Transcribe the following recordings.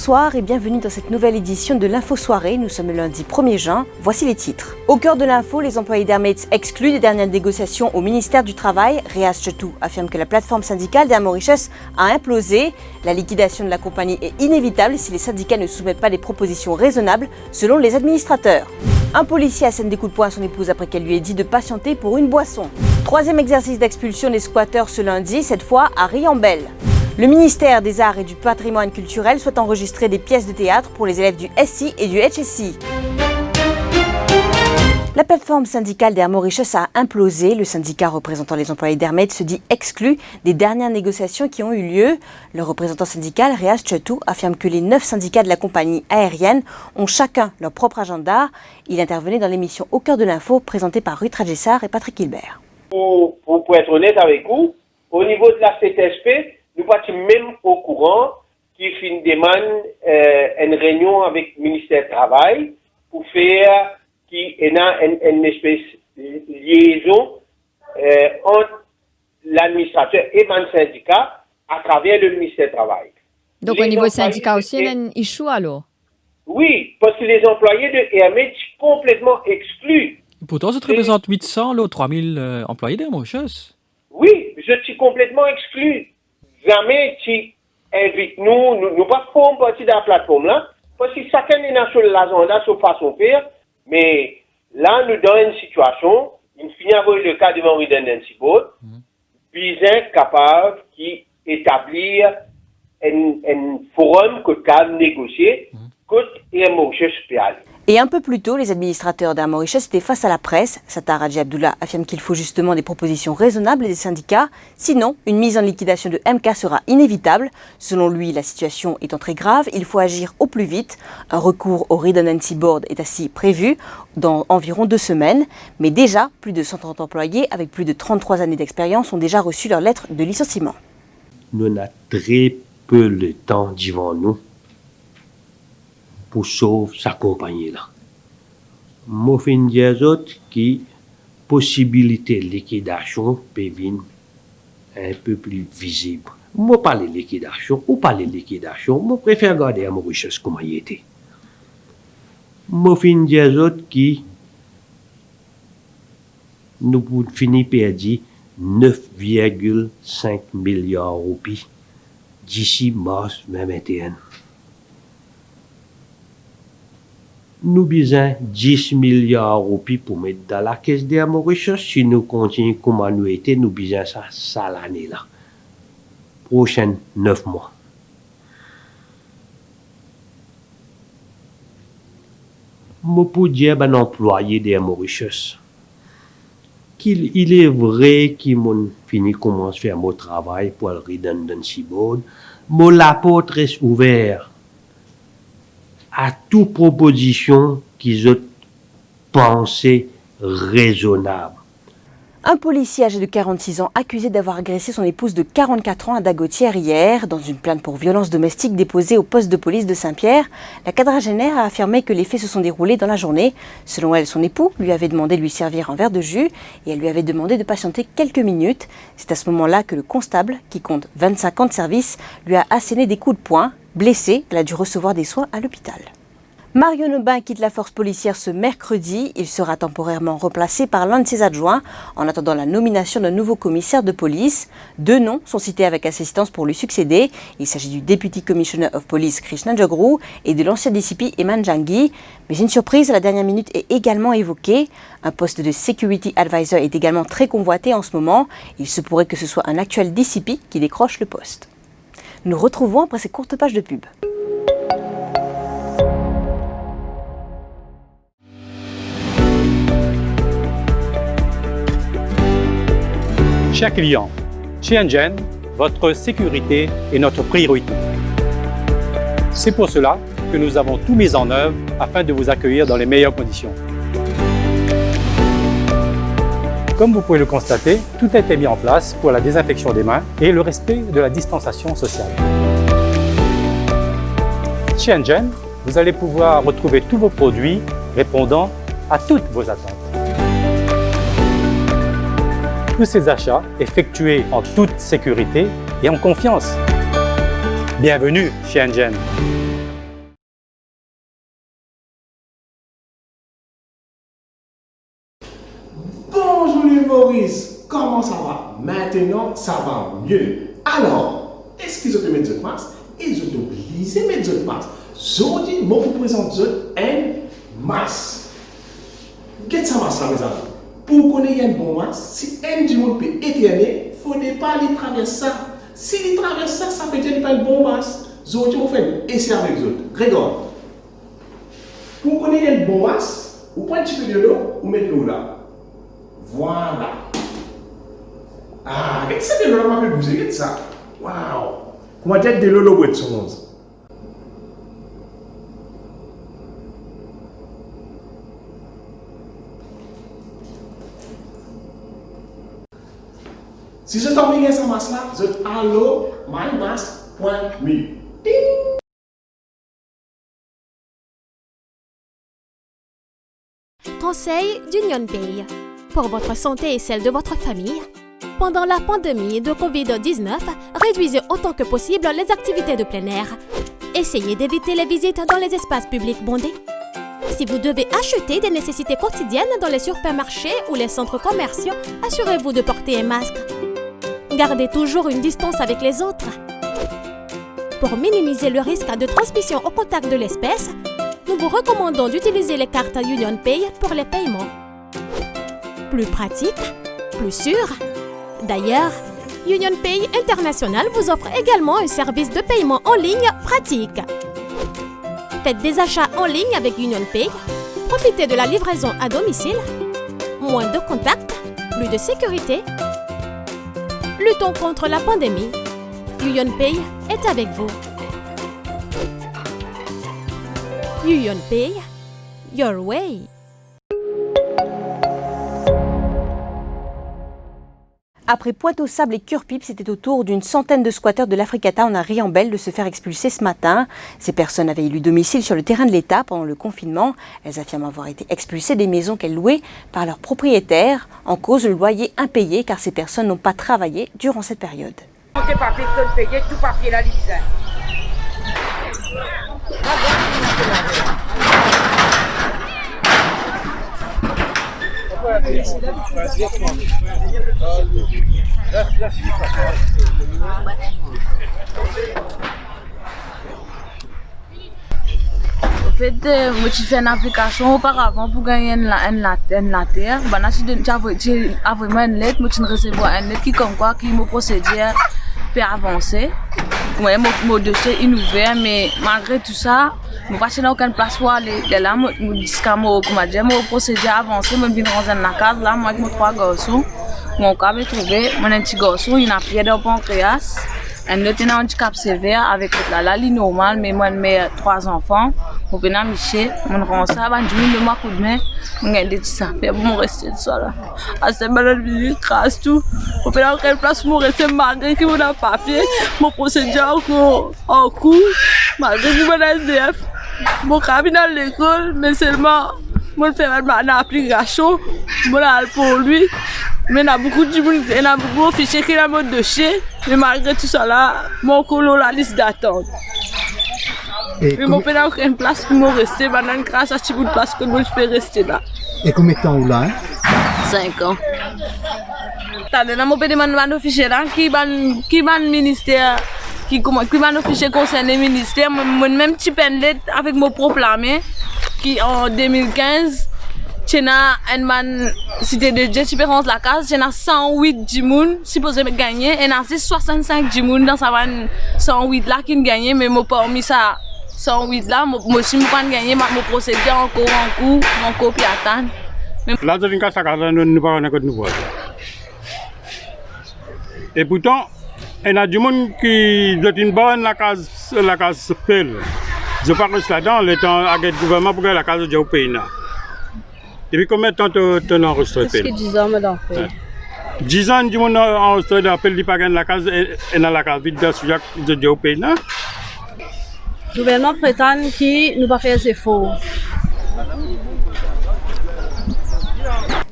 Bonsoir et bienvenue dans cette nouvelle édition de l'Info Soirée. Nous sommes le lundi 1er juin. Voici les titres. Au cœur de l'info, les employés d'Airmates exclus des dernières négociations au ministère du Travail. Riaz Chetou affirme que la plateforme syndicale d'Air Mauritius a implosé. La liquidation de la compagnie est inévitable si les syndicats ne soumettent pas des propositions raisonnables selon les administrateurs. Un policier assène des coups de poing à son épouse après qu'elle lui ait dit de patienter pour une boisson. Troisième exercice d'expulsion des squatteurs ce lundi, cette fois à Riambel. Le ministère des Arts et du Patrimoine culturel souhaite enregistrer des pièces de théâtre pour les élèves du SI et du HSI. La plateforme syndicale d'Air Mauritius a implosé. Le syndicat représentant les employés d'Airmates se dit exclu des dernières négociations qui ont eu lieu. Le représentant syndical, Riaz Chetou, affirme que les 9 syndicats de la compagnie aérienne ont chacun leur propre agenda. Il intervenait dans l'émission Au cœur de l'info, présentée par Ruth Rajessar et Patrick Hilbert. Pour être honnête avec vous, au niveau de la CTSP, nous sommes même au courant qu'il fait une demande, une réunion avec le ministère du Travail pour faire qu'il y ait une espèce de liaison entre l'administrateur et le syndicat à travers le ministère du Travail. Donc au niveau syndicat aussi, il y a un issue alors? Oui, parce que les employés de Airmates sont complètement exclus. Pourtant, ça te représente 800, là, 3000 employés d'Air Mauritius. Oui, je suis complètement exclu. Jamais tu invites nous pas formons partie de la plateforme là, parce que chacun est sur l'agenda, sur façon de faire, mais là, nous dans une situation, il finit avec le cas de Redundancy Board, bien capable d'établir un forum que cadre négocier, que Air Mauritius peut aller. Et un peu plus tôt, les administrateurs d'Air Mauritius étaient face à la presse. Sattar Hadji Abdullah affirme qu'il faut justement des propositions raisonnables des syndicats. Sinon, une mise en liquidation de MK sera inévitable. Selon lui, la situation étant très grave, il faut agir au plus vite. Un recours au Redundancy Board est ainsi prévu dans environ 2 semaines. Mais déjà, plus de 130 employés avec plus de 33 années d'expérience ont déjà reçu leur lettre de licenciement. Nous avons très peu de temps devant nous pour sauver sa compagnie là. Moi, je dis autres qui possibilité de liquidation peut venir un peu plus visible. Moi, parler de liquidation ou parler de liquidation, moi, préfère garder à Mauritius comme il était. Moi, je dis autres qui nous finissons par dire 9,5 milliards de roupies d'ici mars 2021. Nous besoin 10 milliards de roupies pour mettre dans la caisse d'Air Mauritius. Si nous continuons comme nous étions, nous besoin ça l'année là. Prochaine 9 mois. Moi, pour dire un employé d'Air Mauritius, qu'il est vrai qu'il m'a fini commence à faire mon travail pour le Redundancy Board, mais la porte reste ouverte à toute proposition qu'ils ont pensée raisonnable. Un policier âgé de 46 ans accusé d'avoir agressé son épouse de 44 ans à Dagotière hier. Dans une plainte pour violence domestique déposée au poste de police de Saint-Pierre, la quadragénaire a affirmé que les faits se sont déroulés dans la journée. Selon elle, son époux lui avait demandé de lui servir un verre de jus et elle lui avait demandé de patienter quelques minutes. C'est à ce moment-là que le constable, qui compte 25 ans de service, lui a asséné des coups de poing. Blessée, elle a dû recevoir des soins à l'hôpital. Mario Nobin quitte la force policière ce mercredi. Il sera temporairement remplacé par l'un de ses adjoints en attendant la nomination d'un nouveau commissaire de police. 2 noms sont cités avec assistance pour lui succéder. Il s'agit du Deputy Commissioner of Police Krishna Jagru et de l'ancien DCP Eman Jangi. Mais une surprise à la dernière minute est également évoquée. Un poste de Security Advisor est également très convoité en ce moment. Il se pourrait que ce soit un actuel DCP qui décroche le poste. Nous retrouvons après ces courtes pages de pub. Chers clients, chez Engen, votre sécurité est notre priorité. C'est pour cela que nous avons tout mis en œuvre afin de vous accueillir dans les meilleures conditions. Comme vous pouvez le constater, tout a été mis en place pour la désinfection des mains et le respect de la distanciation sociale. Chez Engen, vous allez pouvoir retrouver tous vos produits répondant à toutes vos attentes. Tous ces achats effectués en toute sécurité et en confiance. Bienvenue chez Engen. Maurice, comment ça va? Maintenant, ça va mieux. Alors, est-ce qu'ils ont pu mettre de masque? Ils ont obligé de mettre de masque. Aujourd'hui, je vous présente un masque. Qu'est-ce que ça masque là, mes amis? Pour connaître un bon masque, si un du monde peut éterner, il ne faut pas aller traverser ça. S'il traverse ça, ça veut dire qu'il n'y a pas un bon masque. Aujourd'hui, on fait essayer avec les autres. Regarde. Pour connaître un bon masque, vous prenez un petit peu de l'eau, vous mettez l'eau là. Voilà. Ah, mais ça de l'eau là, on va bouger ça. Waouh. Comment dire de l'eau pour être sur 11? Si je t'envoie bien cette masse là, je allo mymask.me. Conseil d'Union Pay. Pour votre santé et celle de votre famille, pendant la pandémie de Covid-19, réduisez autant que possible les activités de plein air. Essayez d'éviter les visites dans les espaces publics bondés. Si vous devez acheter des nécessités quotidiennes dans les supermarchés ou les centres commerciaux, assurez-vous de porter un masque. Gardez toujours une distance avec les autres. Pour minimiser le risque de transmission au contact de l'espèce, nous vous recommandons d'utiliser les cartes Union Pay pour les paiements. Plus pratique, plus sûr. D'ailleurs, Union Pay International vous offre également un service de paiement en ligne pratique. Faites des achats en ligne avec Union Pay, profitez de la livraison à domicile, moins de contacts, plus de sécurité. Luttons contre la pandémie. Union Pay est avec vous. Union Pay, your way. Après Pointe-aux-Sables et Cure-Pipe, c'était au tour d'une centaine de squatteurs de l'Africa Town à Riambel de se faire expulser ce matin. Ces personnes avaient élu domicile sur le terrain de l'État pendant le confinement. Elles affirment avoir été expulsées des maisons qu'elles louaient par leurs propriétaires. En cause, le loyer impayé car ces personnes n'ont pas travaillé durant cette période. Tout est papier, tout payé, tout papier là, l'Élysée. En fait, moi j'ai fait une application auparavant pour gagner la terre. J'ai vraiment une lettre, moi j'ai recevoir une lettre qui comme quoi qui me procédure peut avancer. Moi mon dossier est ouvert, mais malgré tout ça, je ne suis pas aucune place pour aller là. Jusqu'à mon procédure avancé, je viens dans la case là, moi avec mes 3 garçons. Mon cas est trouvé, mon petit garçon, il a pris de pancréas. Un autre a un handicap sévère avec la ligne normale, mais moi j'ai 3 enfants. Je vais à Michel, je rends ça, je vais me coup de main, je vais dire ça, je vais rester ça là. À ce moment-là, je crasse tout. Je vais dans quelle place pour rester malgré que je n'ai pas papier, mon procédure en cours, malgré que je suis SDF. Je suis dans l'école, mais seulement, je fais une application, je vais pour lui. Mais il y a beaucoup de fichiers qui sont dans mon dossier, mais malgré tout ça là, mon colo la liste d'attente. Mais je peux pas une place pour me rester, maintenant grâce à ce bout de place que je peux rester là. Et combien de temps vous là? 5 ans. Je peux demander un fichier là, qui est le ministère, qui est le fichier concernant le ministère, même petit lettre avec mon propre main, qui en 2015. J'ai une cité de différence la case, j'ai 108 djimoun supposé gagner et j'ai 65 djimoun dans sa 108 là qui gagnent, mais moi parmi ça 108 là, moi aussi je pas gagner, mon procédure encore en cours, mon copie attend. Là je viens à ça nous ne pas de nouveau. Et pourtant, il y a du monde qui doit une bonne la case pelle. Je parle là-dedans, le temps à le gouvernement pour que la case au pays. Depuis combien de temps tu as enregistré? Presque 10 ans, madame. 10 ans, tu as enregistré l'appel de pas la case et dans la case vide de au pays. Le gouvernement prétend qu'il ne va pas faire ses efforts.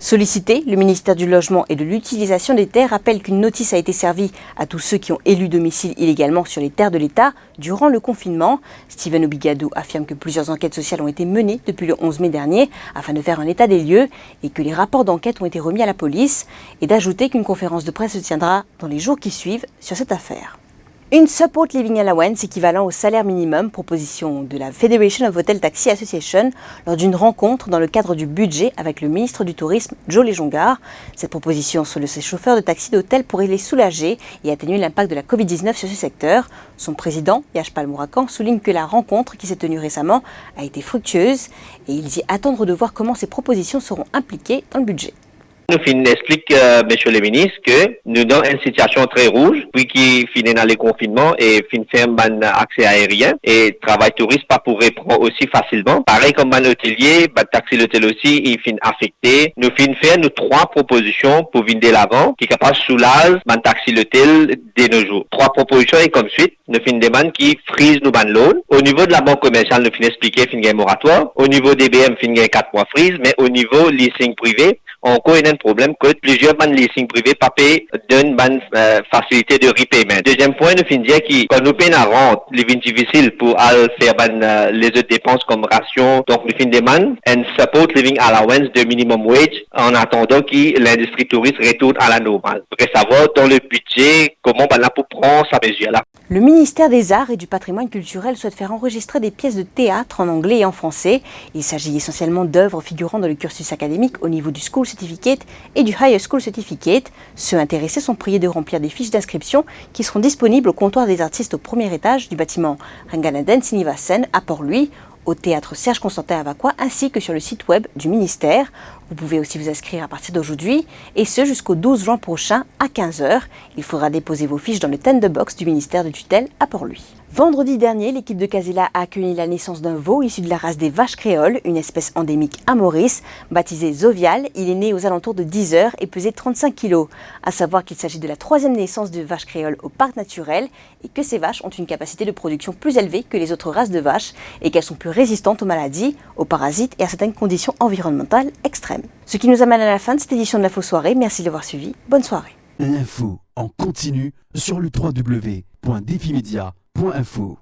Sollicité, le ministère du Logement et de l'Utilisation des terres rappelle qu'une notice a été servie à tous ceux qui ont élu domicile illégalement sur les terres de l'État durant le confinement. Steven Obigadou affirme que plusieurs enquêtes sociales ont été menées depuis le 11 mai dernier afin de faire un état des lieux et que les rapports d'enquête ont été remis à la police, et d'ajouter qu'une conférence de presse se tiendra dans les jours qui suivent sur cette affaire. Une Support Living Allowance équivalent au salaire minimum, proposition de la Federation of Hotel Taxi Association lors d'une rencontre dans le cadre du budget avec le ministre du Tourisme, Joe Lejongar. Cette proposition sur ces chauffeurs de taxi d'hôtel pourrait les soulager et atténuer l'impact de la Covid-19 sur ce secteur. Son président, Yashpal Mourakan, souligne que la rencontre qui s'est tenue récemment a été fructueuse et il dit attendre de voir comment ces propositions seront impliquées dans le budget. Nous explique, monsieur le ministre, que nous dans une situation très rouge, puis qui finit dans les confinements et fin faire un accès aérien et travail touriste pas pour reprendre aussi facilement. Pareil comme un hôtelier, taxi l'hôtel aussi, il fin affecté. Nous fin faire nos 3 propositions pour venir de l'avant, qui est capable de soulager un taxi l'hôtel de nos jours. 3 propositions et comme suite, nous fin demande qui frise nos ban loan. Au niveau de la banque commerciale, nous fin expliquer fin gain moratoire. Au niveau des BM, fin gain 4 mois frise, mais au niveau leasing privé, encore il y a un problème que plusieurs banques leasing privés pas payer d'une bonne facilité de repayment. Deuxième point, nous finissons dire que quand nous payons la rente, il est difficile pour faire les autres dépenses comme ration. Donc nous finissons demande un support living allowance de minimum wage en attendant que l'industrie touriste retourne à la normale. Pour savoir dans le budget comment on va pour prendre sa mesure là. Le ministère des Arts et du Patrimoine culturel souhaite faire enregistrer des pièces de théâtre en anglais et en français. Il s'agit essentiellement d'œuvres figurant dans le cursus académique au niveau du School Certificate et du Higher School Certificate. Ceux intéressés sont priés de remplir des fiches d'inscription qui seront disponibles au comptoir des artistes au premier étage du bâtiment Ranganaden Sinivasen à Port-Louis, au théâtre Serge Constantin à Vaqua, ainsi que sur le site web du ministère. Vous pouvez aussi vous inscrire à partir d'aujourd'hui, et ce jusqu'au 12 juin prochain à 15h. Il faudra déposer vos fiches dans le Tinderbox du ministère de tutelle à Port-Louis. Vendredi dernier, l'équipe de Casella a accueilli la naissance d'un veau issu de la race des vaches créoles, une espèce endémique à Maurice, baptisé Zovial. Il est né aux alentours de 10 heures et pesait 35 kg. À savoir qu'il s'agit de la 3e naissance de vaches créoles au parc naturel et que ces vaches ont une capacité de production plus élevée que les autres races de vaches et qu'elles sont plus résistantes aux maladies, aux parasites et à certaines conditions environnementales extrêmes. Ce qui nous amène à la fin de cette édition de l'Info Soirée. Merci de l'avoir suivi. Bonne soirée. L'info en continu sur le www.defimedia.info.